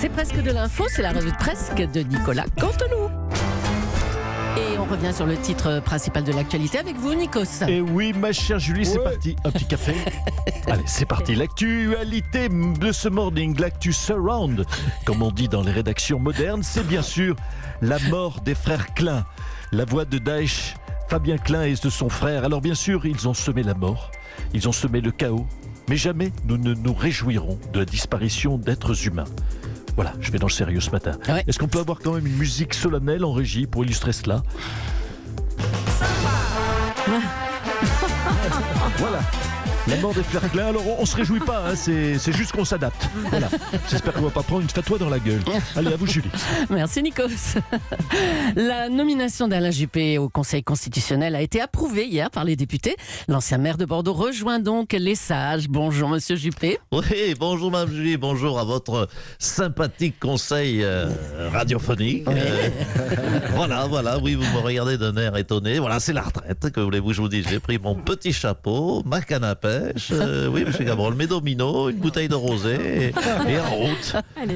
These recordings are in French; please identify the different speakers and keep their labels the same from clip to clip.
Speaker 1: C'est presque de l'info, c'est la revue de presse de Nicolas Canteloup. Et on revient sur le titre principal de l'actualité avec vous, Nikos.
Speaker 2: Et oui, ma chère Julie, c'est parti. Un petit café. Allez, c'est parti. L'actualité de ce morning, l'actu surround, comme on dit dans les rédactions modernes, c'est bien sûr la mort des frères Klein. La voix de Daesh, Fabien Klein et de son frère. Alors bien sûr, ils ont semé la mort, ils ont semé le chaos, mais jamais nous ne nous réjouirons de la disparition d'êtres humains. Voilà, je vais dans le sérieux ce matin.
Speaker 1: Ouais.
Speaker 2: Est-ce qu'on peut avoir quand même une musique solennelle en régie pour illustrer cela ? Voilà, la mort des frères Klein. Alors on se réjouit pas, hein, c'est juste qu'on s'adapte. Voilà, j'espère qu'on va pas prendre une fatwa dans la gueule. Allez, à vous Julie.
Speaker 1: Merci Nikos. La nomination d'Alain Juppé au Conseil constitutionnel a été approuvée hier par les députés. L'ancien maire de Bordeaux rejoint donc les sages. Bonjour Monsieur Juppé.
Speaker 3: Oui, bonjour Mme Julie, bonjour à votre sympathique conseil radiophonique. Voilà, oui, vous me regardez d'un air étonné. Voilà, c'est la retraite, que voulez-vous que je vous dise. J'ai pris mon petit chapeau, ma canne à pêche, oui, M. Gabrol, mes dominos, une bouteille de rosé et en route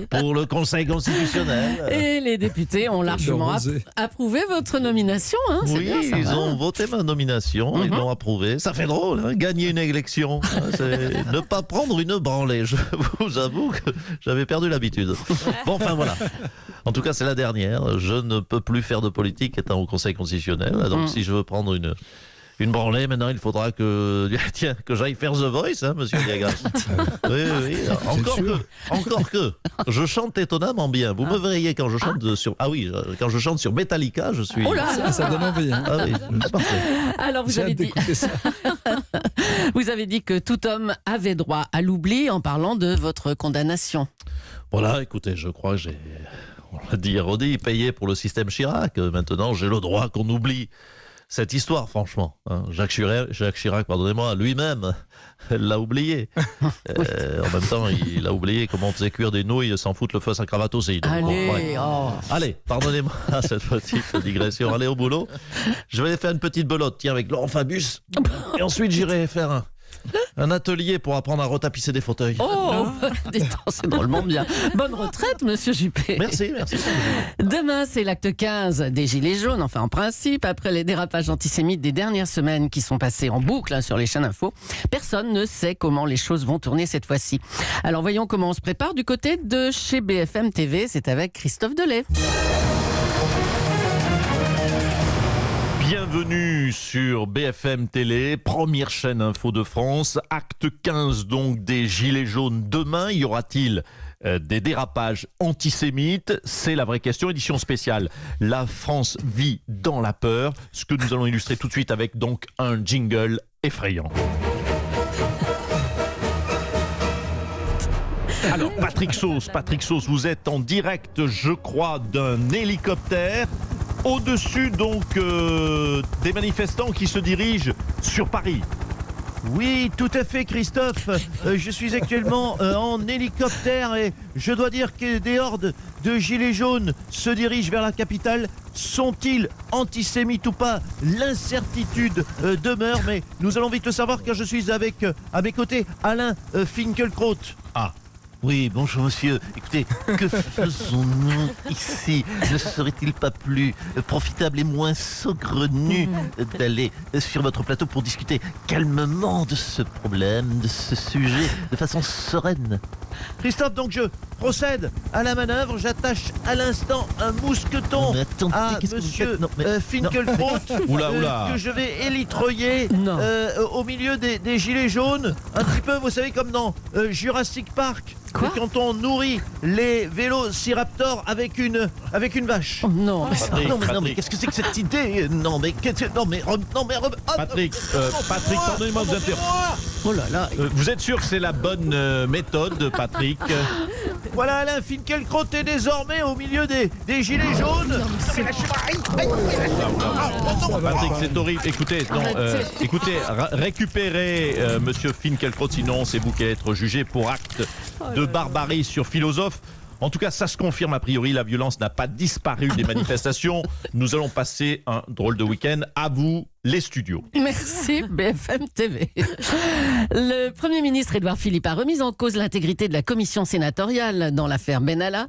Speaker 3: pour le Conseil constitutionnel.
Speaker 1: Et les députés ont largement approuvé votre nomination. Hein, c'est
Speaker 3: oui,
Speaker 1: bien, ça,
Speaker 3: ils ont voté ma nomination, ils l'ont approuvé. Ça fait drôle, hein, gagner une élection. C'est ne pas prendre une branlée. Je vous avoue que j'avais perdu l'habitude. Bon, enfin voilà. En tout cas, c'est la dernière. Je ne peux plus faire de politique étant au Conseil constitutionnel. Donc, si je veux prendre une branlée, maintenant, il faudra que j'aille faire The Voice, hein, monsieur Diagas. Oui. Encore que, je chante étonnamment bien. Vous me verriez quand je chante quand je chante sur Metallica, je suis...
Speaker 1: Oh là,
Speaker 4: ça donne envie. Hein.
Speaker 3: Ah oui, c'est parfait.
Speaker 1: alors vous avez dit que tout homme avait droit à l'oubli en parlant de votre condamnation.
Speaker 3: Voilà, écoutez, je crois que on l'a dit et redit, payé pour le système Chirac. Maintenant, j'ai le droit qu'on oublie cette histoire, franchement. Jacques Chirac, pardonnez-moi, lui-même l'a oublié. En même temps, il a oublié comment on faisait cuire des nouilles sans foutre le feu à sa cravate aussi. Donc, Allez, pardonnez-moi cette petite digression. Allez au boulot. Je vais faire une petite belote, avec Laurent Fabius. Et ensuite, j'irai faire un atelier pour apprendre à retapisser des fauteuils.
Speaker 1: Oh, c'est drôlement bien. Bonne retraite, Monsieur Juppé.
Speaker 3: Merci.
Speaker 1: Demain, c'est l'acte 15 des Gilets jaunes. Enfin, en principe, après les dérapages antisémites des dernières semaines qui sont passés en boucle sur les chaînes info, personne ne sait comment les choses vont tourner cette fois-ci. Alors, voyons comment on se prépare du côté de chez BFM TV. C'est avec Christophe Delay.
Speaker 2: Bienvenue sur BFM Télé, première chaîne info de France, acte 15 donc des Gilets jaunes. Demain, y aura-t-il des dérapages antisémites? C'est la vraie question, édition spéciale. La France vit dans la peur, ce que nous allons illustrer tout de suite avec donc un jingle effrayant. Alors Patrick Sauce, vous êtes en direct, je crois, d'un hélicoptère. Au-dessus donc des manifestants qui se dirigent sur Paris.
Speaker 5: Oui, tout à fait Christophe. Je suis actuellement en hélicoptère et je dois dire que des hordes de gilets jaunes se dirigent vers la capitale. Sont-ils antisémites ou pas? L'incertitude demeure, mais nous allons vite le savoir car je suis avec, à mes côtés, Alain Finkielkraut.
Speaker 3: Ah. Oui, bonjour monsieur. Écoutez, que faisons-nous ici? Ne serait-il pas plus profitable et moins saugrenu d'aller sur votre plateau pour discuter calmement de ce problème, de ce sujet, de façon sereine?
Speaker 5: Christophe, donc je procède à la manœuvre. J'attache à l'instant un mousqueton à monsieur Finkielkraut que je vais élitreiller au milieu des gilets jaunes. Un petit peu, vous savez, comme dans Jurassic Park.
Speaker 1: Quoi?
Speaker 5: Quand on nourrit les vélociraptors avec une vache.
Speaker 1: Oh non.
Speaker 3: Non mais qu'est-ce que c'est que cette idée?
Speaker 2: Patrick, pardonnez-moi de vous interrompre.
Speaker 1: Oh là là.
Speaker 2: Vous êtes sûr que c'est la bonne méthode, Patrick?
Speaker 5: Voilà, Alain Finkielkraut est désormais au milieu des gilets jaunes.
Speaker 2: Patrick, c'est horrible. Écoutez, récupérez Monsieur Finkielkraut, sinon c'est vous qui allez être jugé pour acte de barbarie sur philosophe. En tout cas, ça se confirme a priori, la violence n'a pas disparu des manifestations. Nous allons passer un drôle de week-end. À vous, les studios.
Speaker 1: Merci BFM TV. Le Premier ministre Édouard Philippe a remis en cause l'intégrité de la commission sénatoriale dans l'affaire Benalla.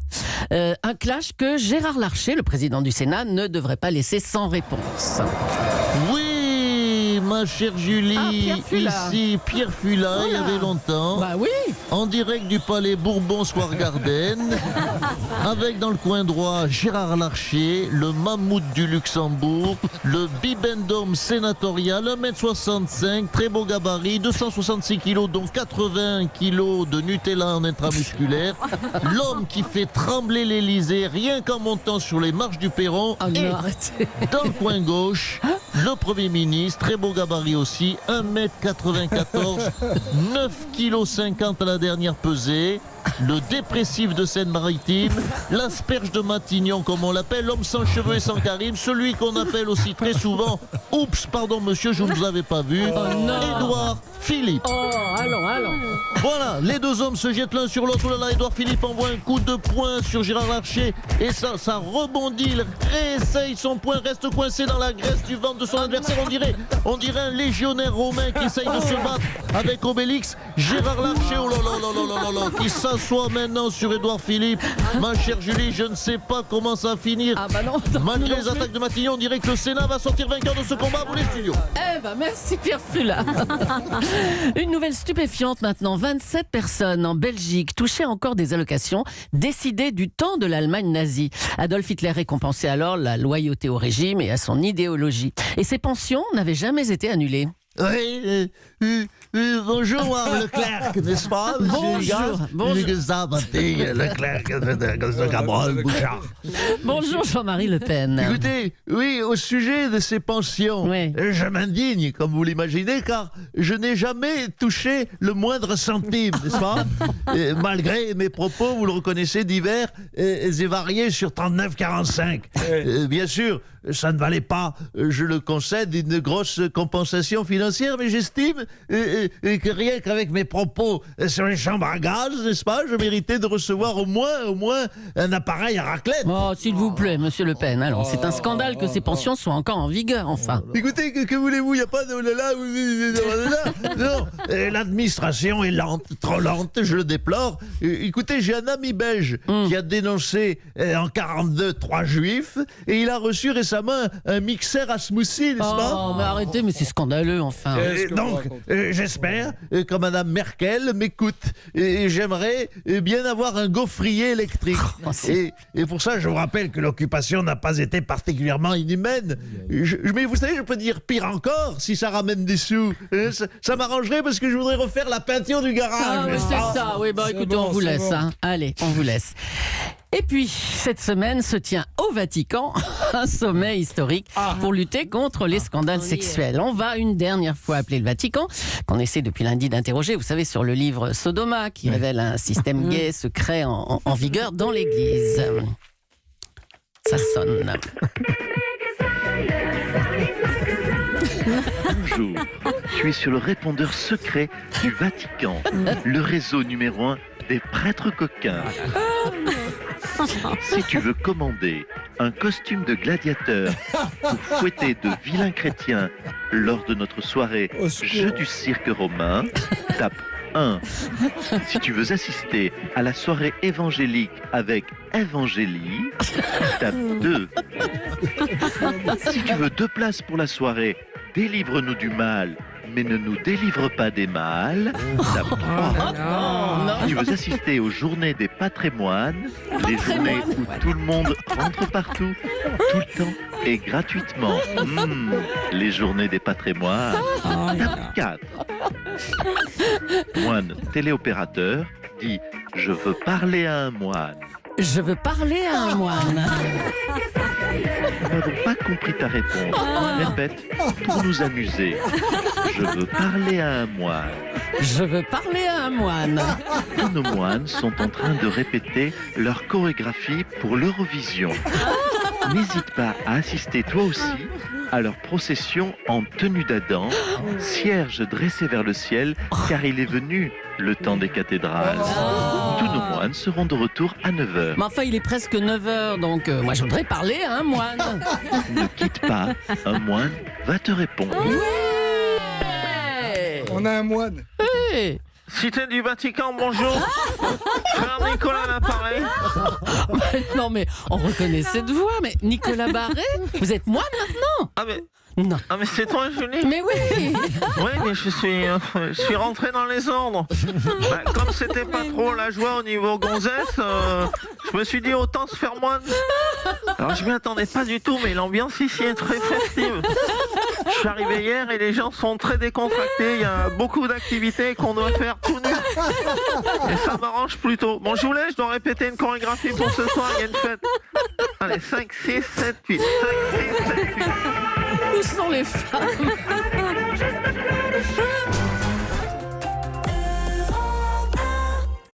Speaker 1: Un clash que Gérard Larcher, le président du Sénat, ne devrait pas laisser sans réponse.
Speaker 5: Oui, ma chère Julie,
Speaker 1: Pierre Fula.
Speaker 5: ici Pierre Fula, il y avait longtemps,
Speaker 1: Bah oui.
Speaker 5: en direct du palais Bourbon-Soir-Garden, avec dans le coin droit Gérard Larcher, le mammouth du Luxembourg, le bibendum sénatorial, 1m65, très beau gabarit, 266 kilos, dont 80 kilos de Nutella en intramusculaire, l'homme qui fait trembler l'Élysée rien qu'en montant sur les marches du perron,
Speaker 1: Oh
Speaker 5: et
Speaker 1: non, arrêtez.
Speaker 5: dans le coin gauche, le Premier ministre, très beau gabarit aussi, 1m94, 9,50 kg à la dernière pesée, le dépressif de Seine-Maritime, l'asperge de Matignon comme on l'appelle, l'homme sans cheveux et sans charisme, celui qu'on appelle aussi très souvent, oups, pardon monsieur, je ne vous avais pas vu,
Speaker 1: non.
Speaker 5: Édouard Philippe.
Speaker 1: Oh, allons.
Speaker 5: Voilà, les deux hommes se jettent l'un sur l'autre. Oh là là, Édouard Philippe envoie un coup de poing sur Gérard Larcher et ça rebondit. Il réessaye son poing, reste coincé dans la graisse du ventre de son adversaire. On dirait un légionnaire romain qui essaye de se battre avec Obélix. Gérard Larcher, oh là là là là là là, qui s'assoit maintenant sur Édouard Philippe. Ma chère Julie, je ne sais pas comment ça va finir.
Speaker 1: Ah bah non.
Speaker 5: Malgré les attaques de Matignon, on dirait que le Sénat va sortir vainqueur de ce combat. Vous les studios.
Speaker 1: Eh ben merci Pierre Fula. Une nouvelle stupéfiante maintenant. 27 personnes en Belgique touchaient encore des allocations décidées du temps de l'Allemagne nazie. Adolf Hitler récompensait alors la loyauté au régime et à son idéologie. Et ces pensions n'avaient jamais été annulées.
Speaker 5: Oui, bonjour, Leclerc, n'est-ce pas?
Speaker 1: Bonjour. Bonjour Jean-Marie Le Pen.
Speaker 5: Écoutez, oui, au sujet de ces pensions,
Speaker 1: Oui.
Speaker 5: je m'indigne, comme vous l'imaginez, car je n'ai jamais touché le moindre centime, n'est-ce pas? Malgré mes propos, vous le reconnaissez, divers et variés sur 39,45. Bien sûr, ça ne valait pas, je le concède, une grosse compensation financière, mais j'estime que rien qu'avec mes propos sur les chambres à gaz, n'est-ce pas, je méritais de recevoir au moins un appareil à raclette.
Speaker 1: Oh, s'il vous plaît, monsieur Le Pen. Alors, c'est un scandale que ces pensions soient encore en vigueur, enfin.
Speaker 5: Écoutez, que voulez-vous, il n'y a pas de non, l'administration est lente, trop lente, je le déplore. Écoutez, j'ai un ami belge qui a dénoncé en 42 3 juifs et il a reçu récemment un mixeur à smoothie, n'est-ce pas?
Speaker 1: Oh, mais arrêtez, mais c'est scandaleux, enfin.
Speaker 5: Donc, j'espère que Madame Merkel m'écoute. Et j'aimerais bien avoir un gaufrier électrique. Et pour ça, je vous rappelle que l'occupation n'a pas été particulièrement inhumaine. Mais vous savez, je peux dire pire encore, si ça ramène des sous. Ça m'arrangerait parce que je voudrais refaire la peinture du garage.
Speaker 1: Ah oui, c'est ça. Oui, bah écoutez, on vous laisse. Hein. Allez, on vous laisse. Et puis, cette semaine se tient au Vatican un sommet historique pour lutter contre les scandales sexuels. On va une dernière fois appeler le Vatican, qu'on essaie depuis lundi d'interroger, vous savez, sur le livre Sodoma, qui révèle un système gay secret en vigueur dans l'Église. Ça sonne.
Speaker 3: Bonjour, tu es sur le répondeur secret du Vatican, le réseau numéro 1 des prêtres coquins. Si tu veux commander un costume de gladiateur pour fouetter de vilains chrétiens lors de notre soirée Jeux du cirque romain, tape 1. Si tu veux assister à la soirée évangélique avec Évangélie, tape 2. Si tu veux 2 places pour la soirée Délivre-nous du mal, mais ne nous délivre pas des mâles, tape 3. Si tu veux assister aux journées des patrimoines, les journées où tout le monde rentre partout, tout le temps et gratuitement. Les journées des patrimoines, tape 4. Moine téléopérateur dit « Je veux parler à un moine ».
Speaker 1: Je veux parler à un moine.
Speaker 3: Nous n'avons pas compris ta réponse. Répète pour nous amuser. Je veux parler à un moine.
Speaker 1: Je veux parler à un moine.
Speaker 3: Tous nos moines sont en train de répéter leur chorégraphie pour l'Eurovision. N'hésite pas à assister toi aussi à leur procession en tenue d'Adam, cierge dressé vers le ciel, car il est venu le temps des cathédrales. Tous nos moines seront de retour à 9h.
Speaker 1: Mais enfin, il est presque 9h, donc moi je voudrais parler à un moine.
Speaker 3: Ne quitte pas, un moine va te répondre.
Speaker 1: Ouais.
Speaker 4: On a un moine.
Speaker 1: Hey.
Speaker 6: Cité du Vatican, bonjour. Frère Nicolas l'appareil.
Speaker 1: Non mais on reconnaît cette voix, mais Nicolas Barré, vous êtes moine maintenant? Non.
Speaker 6: Ah mais c'est toi, Julie?
Speaker 1: Mais oui.
Speaker 6: Oui, mais je suis rentré dans les ordres. Comme c'était pas trop la joie au niveau gonzesse, je me suis dit autant se faire moine. Alors je m'y attendais pas du tout, mais l'ambiance ici est très festive. Je suis arrivé hier et les gens sont très décontractés. Il y a beaucoup d'activités qu'on doit faire tout nu. Et ça m'arrange plutôt. Bon, je vous laisse, je dois répéter une chorégraphie pour ce soir, il y a une fête. Allez, 5, 6, 7, 8. 5, 6, 7, 8.
Speaker 1: Où sont les femmes?